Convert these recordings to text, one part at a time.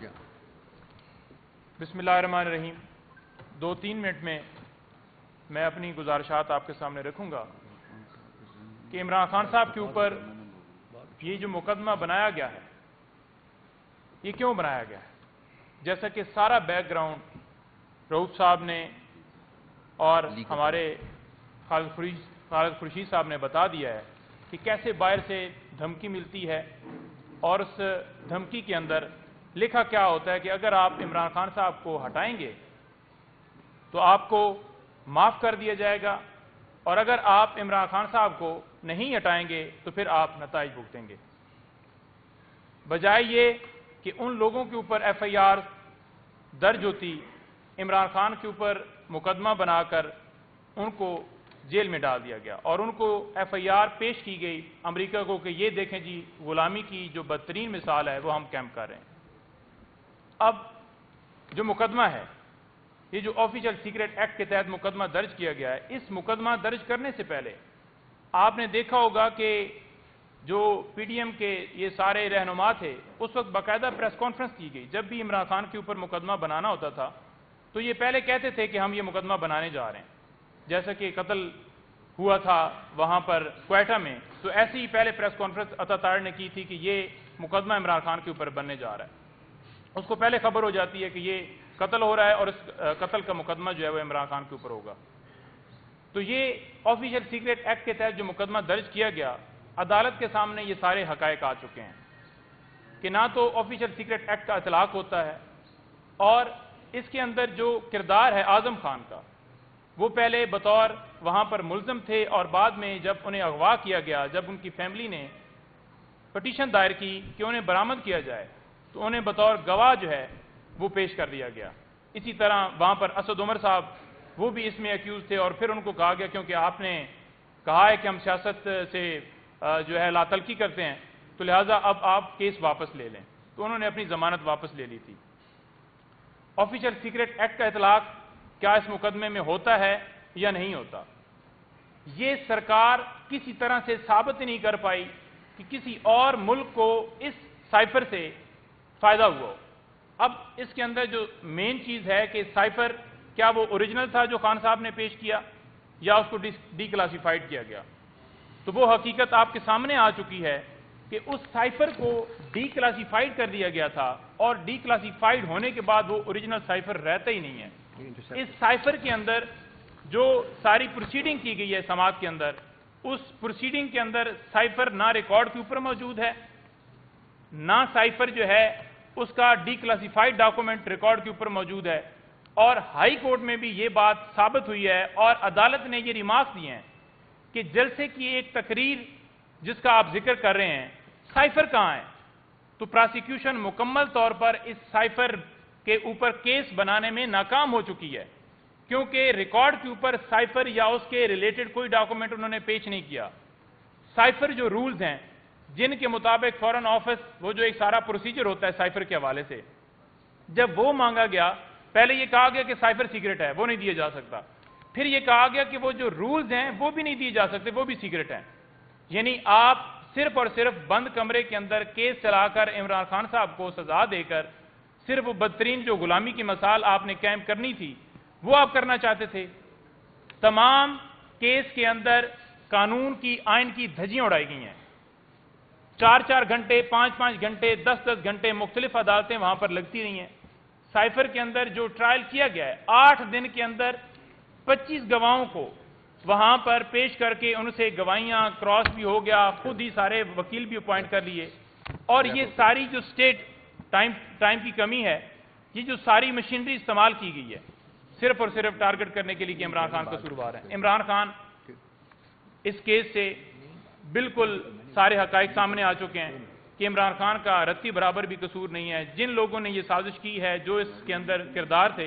یا بسم اللہ الرحمن الرحیم 2-3 منٹ میں میں اپنی گزارشات آپ کے سامنے رکھوں گا کہ عمران خان صاحب کے اوپر یہ جو مقدمہ بنایا گیا ہے یہ کیوں بنایا گیا ہے؟ جیسا کہ سارا بیک گراؤنڈ رؤوف صاحب نے اور ہمارے خالد خورشید صاحب نے بتا دیا ہے کہ کیسے باہر سے دھمکی ملتی ہے اور اس دھمکی کے اندر لکھا کیا ہوتا ہے کہ اگر آپ عمران خان صاحب کو ہٹائیں گے تو آپ کو معاف کر دیا جائے گا اور اگر آپ عمران خان صاحب کو نہیں ہٹائیں گے تو پھر آپ نتائج بھگتیں گے. بجائے یہ کہ ان لوگوں کے اوپر ایف آئی آر درج ہوتی عمران خان کے اوپر مقدمہ بنا کر ان کو جیل میں ڈال دیا گیا اور ان کو ایف آئی آر پیش کی گئی امریکہ کو کہ یہ دیکھیں جی غلامی کی جو بدترین مثال ہے وہ ہم کیمپ کر رہے ہیں. اب جو مقدمہ ہے یہ جو آفیشل سیکرٹ ایکٹ کے تحت مقدمہ درج کیا گیا ہے اس مقدمہ درج کرنے سے پہلے آپ نے دیکھا ہوگا کہ جو پی ڈی ایم کے یہ سارے رہنما تھے اس وقت باقاعدہ پریس کانفرنس کی گئی. جب بھی عمران خان کے اوپر مقدمہ بنانا ہوتا تھا تو یہ پہلے کہتے تھے کہ ہم یہ مقدمہ بنانے جا رہے ہیں. جیسا کہ قتل ہوا تھا وہاں پر کوئٹہ میں تو ایسے ہی پہلے پریس کانفرنس عطا طاہر نے کی تھی کہ یہ مقدمہ عمران خان کے اوپر بننے جا رہا ہے. اس کو پہلے خبر ہو جاتی ہے کہ یہ قتل ہو رہا ہے اور اس قتل کا مقدمہ جو ہے وہ عمران خان کے اوپر ہوگا. تو یہ آفیشل سیکرٹ ایکٹ کے تحت جو مقدمہ درج کیا گیا عدالت کے سامنے یہ سارے حقائق آ چکے ہیں کہ نہ تو آفیشل سیکرٹ ایکٹ کا اطلاق ہوتا ہے اور اس کے اندر جو کردار ہے اعظم خان کا وہ پہلے بطور وہاں پر ملزم تھے اور بعد میں جب انہیں اغوا کیا گیا جب ان کی فیملی نے پٹیشن دائر کی کہ انہیں برآمد کیا جائے تو انہیں بطور گواہ جو ہے وہ پیش کر دیا گیا. اسی طرح وہاں پر اسد عمر صاحب وہ بھی اس میں ایکیوز تھے اور پھر ان کو کہا گیا کیونکہ آپ نے کہا ہے کہ ہم سیاست سے جو ہے لا تلقی کرتے ہیں تو لہٰذا اب آپ کیس واپس لے لیں تو انہوں نے اپنی ضمانت واپس لے لی تھی. آفیشل سیکرٹ ایکٹ کا اطلاق کیا اس مقدمے میں ہوتا ہے یا نہیں ہوتا یہ سرکار کسی طرح سے ثابت نہیں کر پائی کہ کسی اور ملک کو اس سائفر سے فائدہ ہوا ہو. اب اس کے اندر جو مین چیز ہے کہ سائفر کیا وہ اوریجنل تھا جو خان صاحب نے پیش کیا یا اس کو ڈی کلاسیفائڈ کیا گیا تو وہ حقیقت آپ کے سامنے آ چکی ہے کہ اس سائفر کو ڈی کلاسیفائڈ کر دیا گیا تھا اور ڈی کلاسیفائڈ ہونے کے بعد وہ اوریجنل سائفر رہتا ہی نہیں ہے. اس سائفر کے اندر جو ساری پروسیڈنگ کی گئی ہے سماعت کے اندر اس پروسیڈنگ کے اندر سائفر نہ ریکارڈ کے اوپر موجود ہے نہ سائفر جو ہے اس کا ڈی کلاسیفائڈ ڈاکومنٹ ریکارڈ کے اوپر موجود ہے اور ہائی کورٹ میں بھی یہ بات ثابت ہوئی ہے اور عدالت نے یہ ریمارکس دیے ہیں کہ جلسے کی ایک تقریر جس کا آپ ذکر کر رہے ہیں سائفر کہاں ہے تو پراسیکیوشن مکمل طور پر اس سائفر کے اوپر کیس بنانے میں ناکام ہو چکی ہے کیونکہ ریکارڈ کے اوپر سائفر یا اس کے ریلیٹڈ کوئی ڈاکومنٹ انہوں نے پیش نہیں کیا. سائفر جو رولز ہیں جن کے مطابق فورن آفس وہ جو ایک سارا پروسیجر ہوتا ہے سائفر کے حوالے سے جب وہ مانگا گیا پہلے یہ کہا گیا کہ سائفر سیکرٹ ہے وہ نہیں دیا جا سکتا پھر یہ کہا گیا کہ وہ جو رولز ہیں وہ بھی نہیں دیے جا سکتے وہ بھی سیکرٹ ہیں. یعنی آپ صرف اور صرف بند کمرے کے اندر کیس چلا کر عمران خان صاحب کو سزا دے کر صرف وہ بدترین جو غلامی کی مثال آپ نے قائم کرنی تھی وہ آپ کرنا چاہتے تھے. تمام کیس کے اندر قانون کی آئین کی دھجیاں اڑائی گئی ہیں. 4-4 گھنٹے 5-5 گھنٹے 10-10 گھنٹے مختلف عدالتیں وہاں پر لگتی رہی ہیں. سائفر کے اندر جو ٹرائل کیا گیا ہے 8 دن کے اندر 25 گواہوں کو وہاں پر پیش کر کے ان سے گواہیاں کراس بھی ہو گیا خود ہی سارے وکیل بھی اپوائنٹ کر لیے اور یہ ساری جو سٹیٹ ٹائم کی کمی ہے یہ جو ساری مشینری استعمال کی گئی ہے صرف اور صرف ٹارگٹ کرنے کے لیے کہ عمران خان قصوروار ہے. عمران خان اس کیس سے بالکل سارے حقائق سامنے آ چکے ہیں کہ عمران خان کا رتی برابر بھی قصور نہیں ہے. جن لوگوں نے یہ سازش کی ہے جو اس کے اندر کردار تھے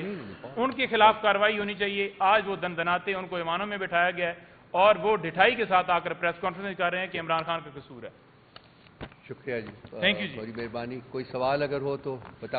ان کے خلاف کارروائی ہونی چاہیے. آج وہ دندناتے ان کو ایوانوں میں بٹھایا گیا ہے اور وہ ڈٹھائی کے ساتھ آ کر پریس کانفرنس کر رہے ہیں کہ عمران خان کا قصور ہے. شکریہ جی. تھینک یو جی. بڑی مہربانی. کوئی سوال اگر ہو تو بتا